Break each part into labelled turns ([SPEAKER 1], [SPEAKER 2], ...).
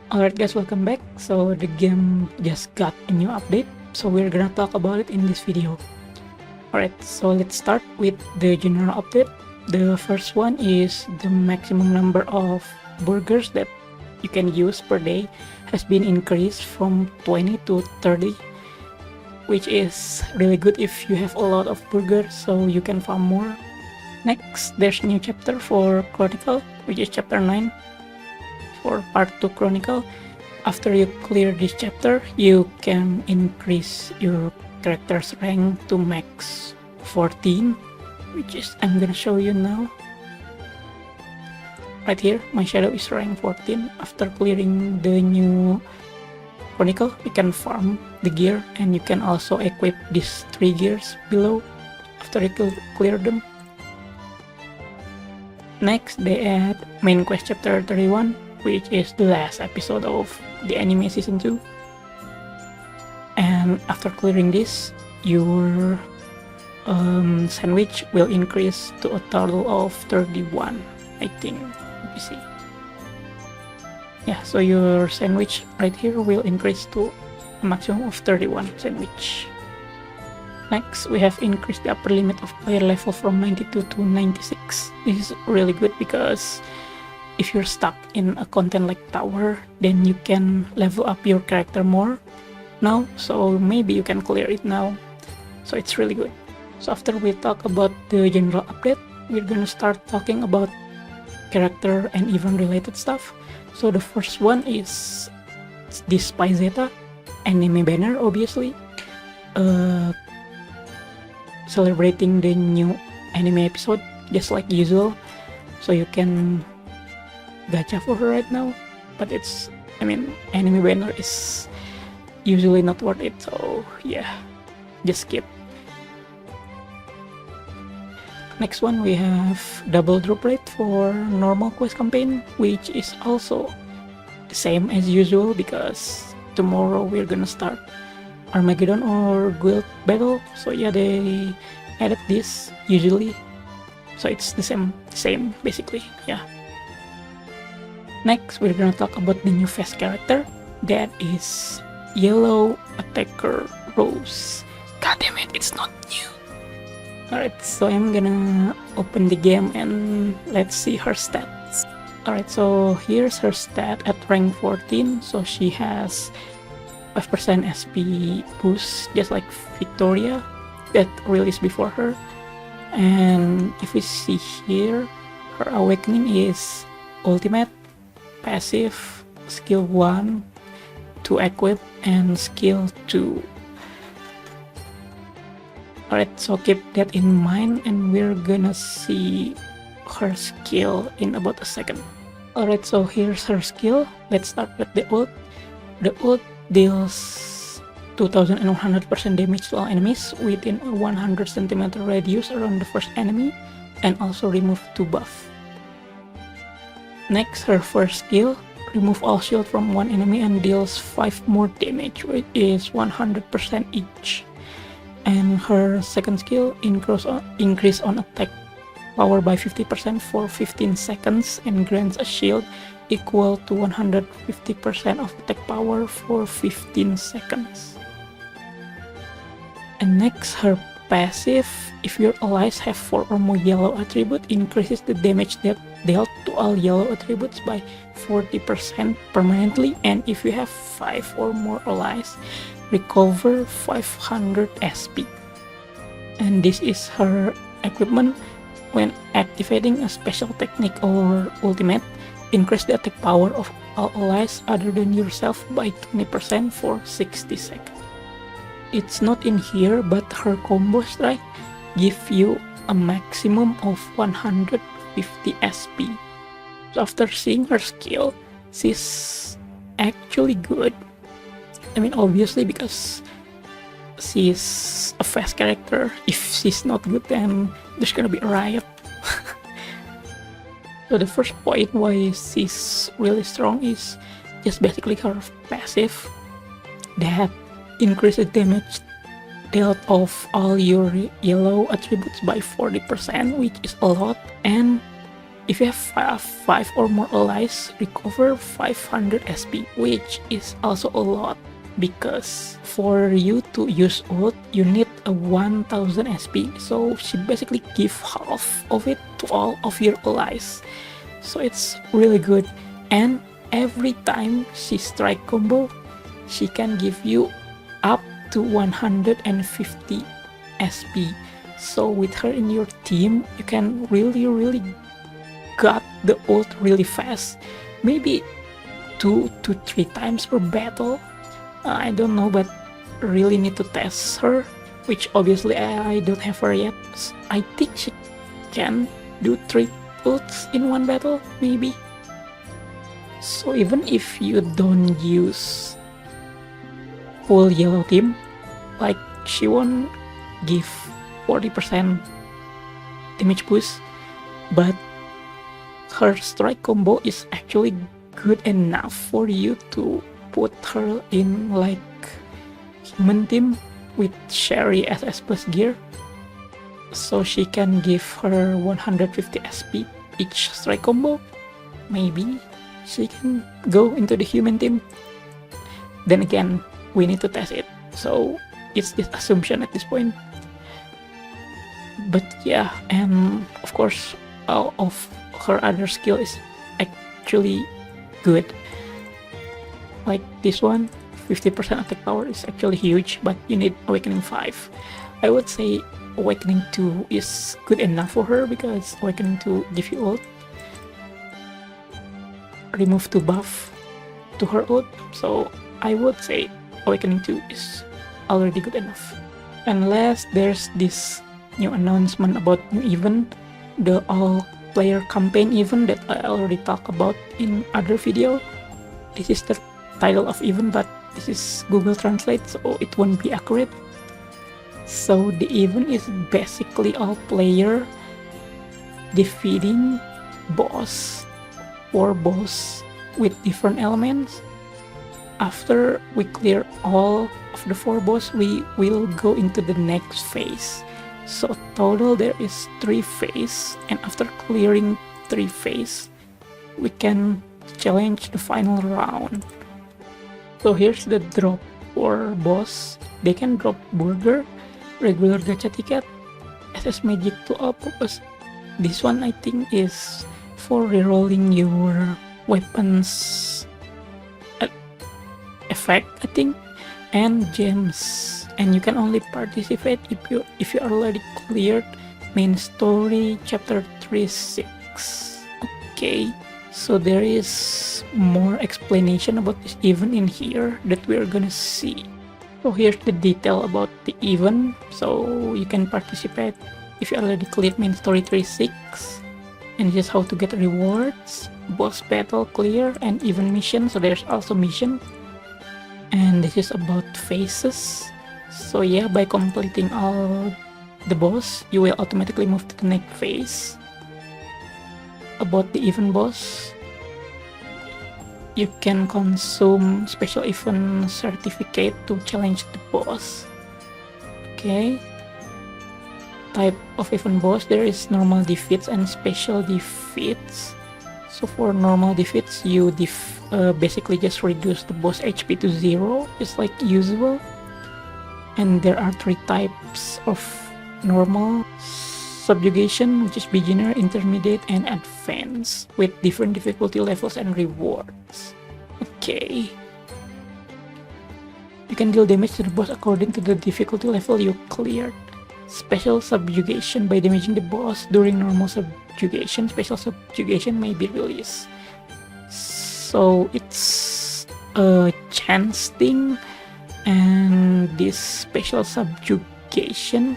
[SPEAKER 1] Alright guys, welcome back. So the game just got a new update, so we're gonna talk about it in this video. Alright, so let's start with the general update. The first one is the maximum number of burgers that you can use per day has been increased from 20 to 30, which is really good if you have a lot of burgers, so you can farm more. Next, there's a new chapter for Chronicle, which is chapter 9 for part 2 Chronicle. After you clear this chapter, you can increase your character's rank to max 14, which is I'm gonna show you now. Right here, my shadow is rank 14. After clearing the new Chronicle, you can farm the gear, and you can also equip these 3 gears below after you clear them. Next, they add main quest chapter 31, which is the last episode of the anime season 2. And after clearing this, your sandwich will increase to a total of 31, I think. Let me see. Yeah, so your sandwich right here will increase to a maximum of 31 sandwich. Next, we have increased the upper limit of player level from 92 to 96. This is really good because if you're stuck in a content like tower, then you can level up your character more now, so maybe you can clear it now. So it's really good. So after we talk about the general update, we're gonna start talking about character and event related stuff. So the first one is this Paizeta anime banner, obviously. Celebrating the new anime episode, just like usual. So you can gacha for her right now, but anime banner is usually not worth it, so yeah, just skip. Next one, we have double drop rate for normal quest campaign, which is also the same as usual because tomorrow we're gonna start Armageddon or Guild Battle, so yeah, they added this usually, so it's the same basically, yeah. Next, we're gonna talk about the new fast character, that is Yellow Attacker Rose. God damn it, it's not new. Alright, so I'm gonna open the game and let's see her stats. Alright, so here's her stat at rank 14, so she has 5% SP boost, just like Victoria that released before her. And if we see here, her awakening is ultimate, passive, skill 1 to equip, and skill 2. Alright, so keep that in mind, and we're gonna see her skill in about a second. Alright, so here's her skill. Let's start with the ult. The ult deals 2100% damage to all enemies within a 100 cm radius around the first enemy, and also remove 2 buff. Next, her first skill, remove all shield from one enemy and deals 5 more damage, which is 100% each. And her second skill, increase on attack power by 50% for 15 seconds and grants a shield equal to 150% of attack power for 15 seconds. And next, her passive, if your allies have 4 or more yellow attribute, increases the damage that dealt to all yellow attributes by 40% permanently, and if you have 5 or more allies, recover 500 SP. And this is her equipment. When activating a special technique or ultimate, increase the attack power of all allies other than yourself by 20% for 60 seconds. It's not in here, but her combo strike give you a maximum of 150 SP. So after seeing her skill, she's actually good. Obviously because she's a fast character. If she's not good, then there's gonna be a riot. So the first point why she's really strong is just basically her passive that increases damage dealt of all your yellow attributes by 40%, which is a lot, and If you have 5 or more allies, recover 500 SP, which is also a lot, because for you to use ult, you need a 1000 SP, so she basically give half of it to all of your allies. So it's really good, and every time she strike combo, she can give you up to 150 SP. So with her in your team, you can really got the ult really fast, maybe 2 to 3 times per battle. I don't know, but really need to test her, which obviously I don't have her yet. I think she can do 3 ults in one battle, maybe. So even if you don't use full yellow team, like she won't give 40% damage boost, but her strike combo is actually good enough for you to put her in like human team with Sherry SS plus gear, so she can give her 150 SP each strike combo. Maybe she can go into the human team. Then again, we need to test it, so it's this assumption at this point. But yeah, and of course all of her other skill is actually good. Like this one, 50% attack power is actually huge, but you need Awakening 5. I would say Awakening 2 is good enough for her, because Awakening 2 give you ult, remove 2 buff to her ult, so I would say Awakening 2 is already good enough. Unless there's this new announcement about new event, the all player campaign event that I already talked about in other video. This is the title of event, but this is Google Translate, so it won't be accurate. So the event is basically all player defeating boss or boss with different elements. After we clear all of the 4 boss, we will go into the next phase. So total there is 3 phases, and after clearing 3 phases, we can challenge the final round. So here's the drop for boss. They can drop burger, regular gacha ticket, SS magic to all purpose. This one I think is for rerolling your weapons effect, I think, and gems. And you can only participate if you already cleared main story chapter 3-6. Okay, so there is more explanation about this event in here that we're gonna see. So here's the detail about the event. So you can participate if you already cleared main story 3-6, and this is how to get rewards, boss battle clear, and event mission. So there's also mission, and this is about phases. So yeah, by completing all the boss, you will automatically move to the next phase. About the event boss, you can consume special event certificate to challenge the boss. Okay. Type of event boss, there is normal defeats and special defeats. So for normal defeats, you basically just reduce the boss HP to 0, just like usual. And there are 3 types of normal: subjugation, which is beginner, intermediate, and advanced, with different difficulty levels and rewards. Okay. You can deal damage to the boss according to the difficulty level you cleared. Special subjugation, by damaging the boss during normal subjugation, special subjugation may be released. So it's a chance thing, and this special subjugation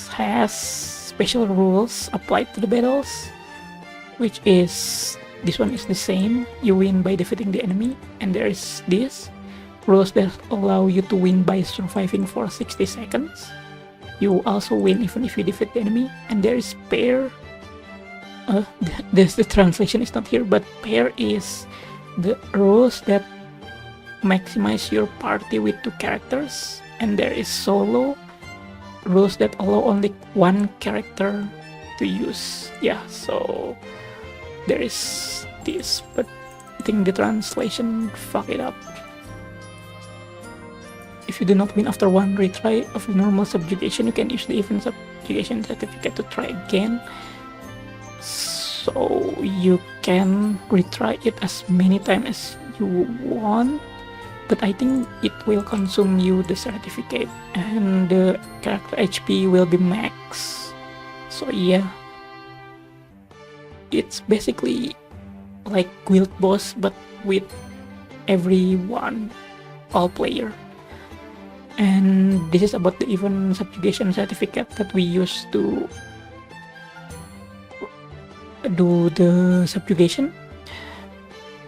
[SPEAKER 1] has special rules applied to the battles, which is this one is the same. You win by defeating the enemy, and there is this rules that allow you to win by surviving for 60 seconds. You also win even if you defeat the enemy, and there is pair. The translation is not here, but pair is the rules that maximize your party with 2 characters, and there is solo rules that allow only 1 character to use. Yeah, so there is this, but I think the translation fuck it up. If you do not win after one retry of the normal subjugation, you can use the event subjugation certificate to try again. So you can retry it as many times as you want, but I think it will consume you the certificate and the character HP will be max. So yeah, it's basically like guild boss but with everyone, all player. And this is about the event subjugation certificate that we use to do the subjugation.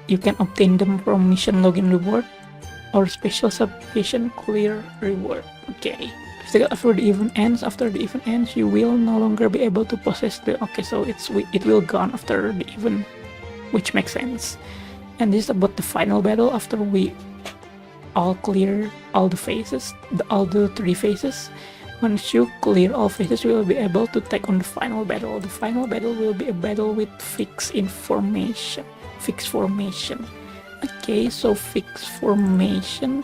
[SPEAKER 1] You can obtain them from mission login reward or special subjugation clear reward. Okay, after the event ends, you will no longer be able to possess the. Okay, so it will gone after the event, which makes sense. And this is about the final battle after we all clear all the phases, all the 3 phases. Once you clear all phases, you will be able to take on the final battle. The final battle will be a battle with fixed formation. Okay, so fixed formation.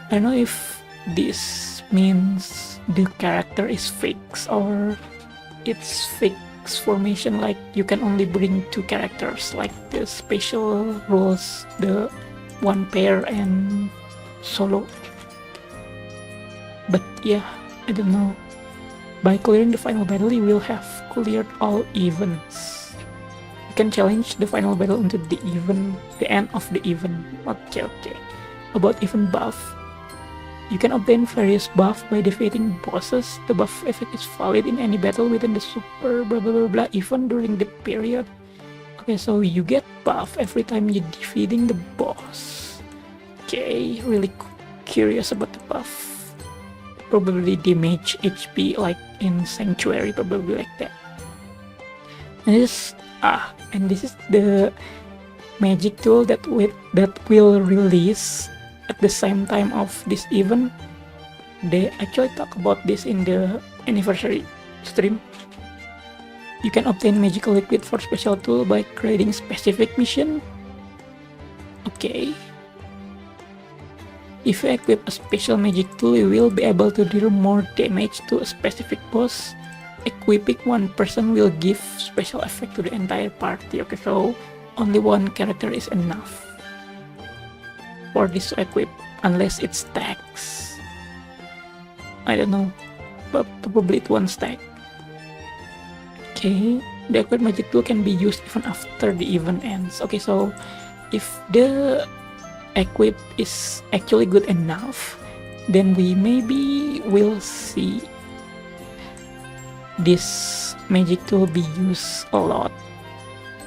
[SPEAKER 1] I don't know if this means the character is fixed or it's fixed formation, like you can only bring 2 characters, like the special rules, the 1 pair and solo. But yeah, I don't know. By clearing the final battle, you will have cleared all events. You can challenge the final battle into the end of the event. Okay. About event buff, you can obtain various buff by defeating bosses. The buff effect is valid in any battle within the super blah blah blah blah event during the period. Okay, so you get buff every time you're defeating the boss. Okay, really curious about the buff. Probably damage HP like in Sanctuary, probably like that. And this is the magic tool that will release at the same time of this event. They actually talk about this in the anniversary stream. You can obtain magical liquid for special tool by creating specific mission. Okay. If you equip a special magic tool, you will be able to deal more damage to a specific boss. Equipping one person will give special effect to the entire party. Okay, so only one character is enough for this to equip, unless it stacks. I don't know, but probably it won't stack. Okay, the equipped magic tool can be used even after the event ends. Okay, so if the equip is actually good enough, then we maybe will see this magic tool be used a lot.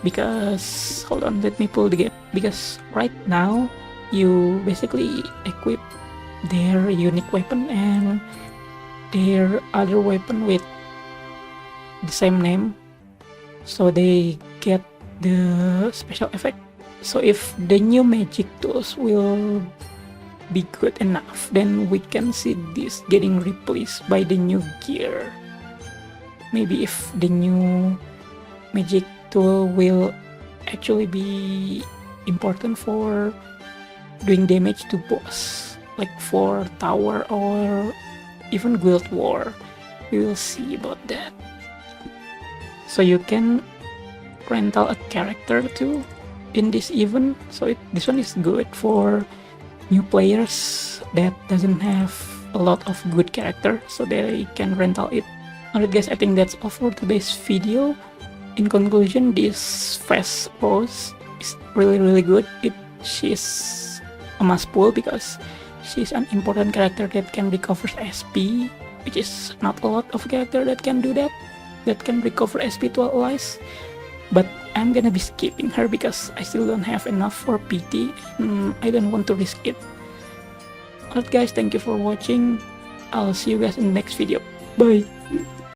[SPEAKER 1] Because hold on, let me pull the game. Because right now you basically equip their unique weapon and their other weapon with the same name, so they get the special effect. So if the new magic tools will be good enough, then we can see this getting replaced by the new gear. Maybe if the new magic tool will actually be important for doing damage to boss, like for tower or even guild war. We will see about that. So you can rental a character too in this event. So this one is good for new players that doesn't have a lot of good character, so they can rental it. Alright guys, I think that's all for today's video. In conclusion, this Fast Rose is really good. She's a must pull because she's an important character that can recover SP, which is not a lot of character that can do that can recover SP to allies. But I'm gonna be skipping her because I still don't have enough for PT and I don't want to risk it. Alright guys, thank you for watching. I'll see you guys in the next video. Bye!